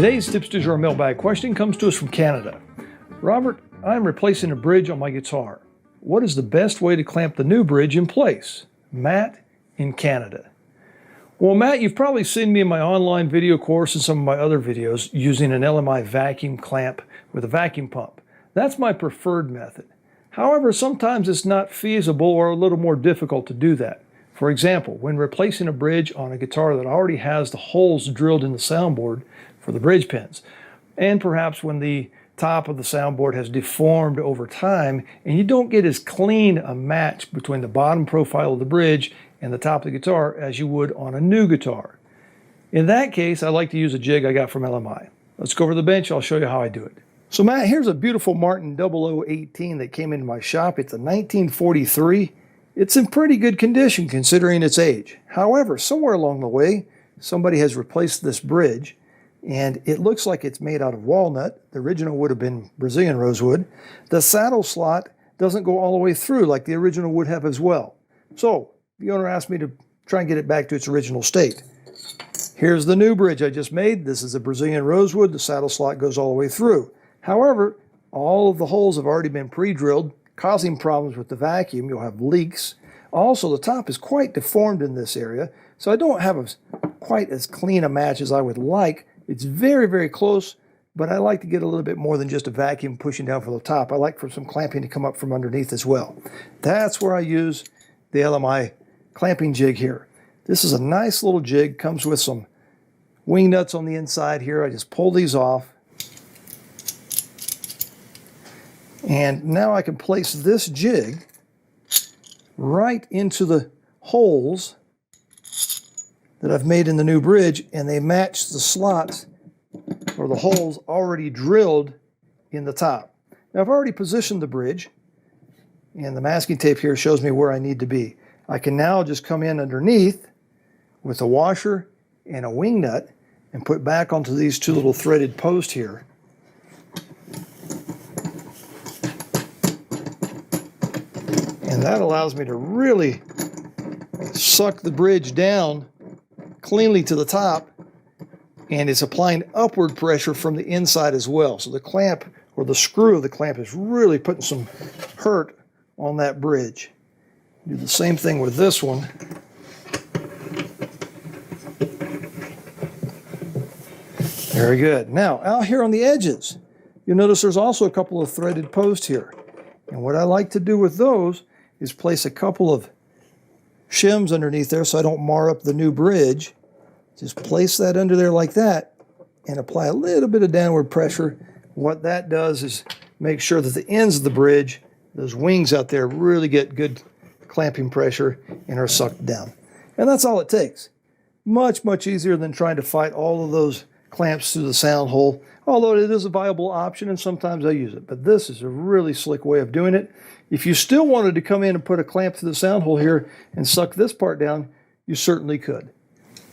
Today's Tips du Jour mailbag question comes to us from Canada. Robert, I'm replacing a bridge on my guitar. What is the best way to clamp the new bridge in place? Matt in Canada. Well, Matt, you've probably seen me in my online video course and some of my other videos using an LMI vacuum clamp with a vacuum pump. That's my preferred method. However, sometimes it's not feasible or a little more difficult to do that. For example, when replacing a bridge on a guitar that already has the holes drilled in the soundboard for the bridge pins, and perhaps when the top of the soundboard has deformed over time and you don't get as clean a match between the bottom profile of the bridge and the top of the guitar as you would on a new guitar. In that case, I like to use a jig I got from LMI. Let's go over the bench, I'll show you how I do it. So Matt, here's a beautiful Martin 0018 that came into my shop. It's a 1943. It's in pretty good condition considering its age. However, somewhere along the way, somebody has replaced this bridge and it looks like it's made out of walnut. The original would have been Brazilian rosewood. The saddle slot doesn't go all the way through like the original would have as well. So the owner asked me to try and get it back to its original state. Here's the new bridge I just made. This is a Brazilian rosewood. The saddle slot goes all the way through. However, all of the holes have already been pre-drilled, causing problems with the vacuum. You'll have leaks. Also, the top is quite deformed in this area, so I don't have quite as clean a match as I would like. It's very, very close, but I like to get a little bit more than just a vacuum pushing down from the top. I like for some clamping to come up from underneath as well. That's where I use the LMI clamping jig here. This is a nice little jig, comes with some wing nuts on the inside here. I just pull these off. And now I can place this jig right into the holes that I've made in the new bridge, and they match the slots or the holes already drilled in the top. Now I've already positioned the bridge, and the masking tape here shows me where I need to be. I can now just come in underneath with a washer and a wing nut and put back onto these two little threaded posts here. And that allows me to really suck the bridge down cleanly to the top, and it's applying upward pressure from the inside as well. So the clamp, or the screw of the clamp, is really putting some hurt on that bridge. Do the same thing with this one. Very good. Now, out here on the edges, you'll notice there's also a couple of threaded posts here. And what I like to do with those is place a couple of shims underneath there so I don't mar up the new bridge. Just place that under there like that and apply a little bit of downward pressure. What that does is make sure that the ends of the bridge, those wings out there, really get good clamping pressure and are sucked down. And that's all it takes. Much, much easier than trying to fight all of those clamps through the sound hole, although it is a viable option and sometimes I use it. But this is a really slick way of doing it. If you still wanted to come in and put a clamp through the sound hole here and suck this part down, you certainly could.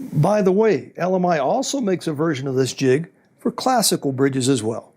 By the way, LMI also makes a version of this jig for classical bridges as well.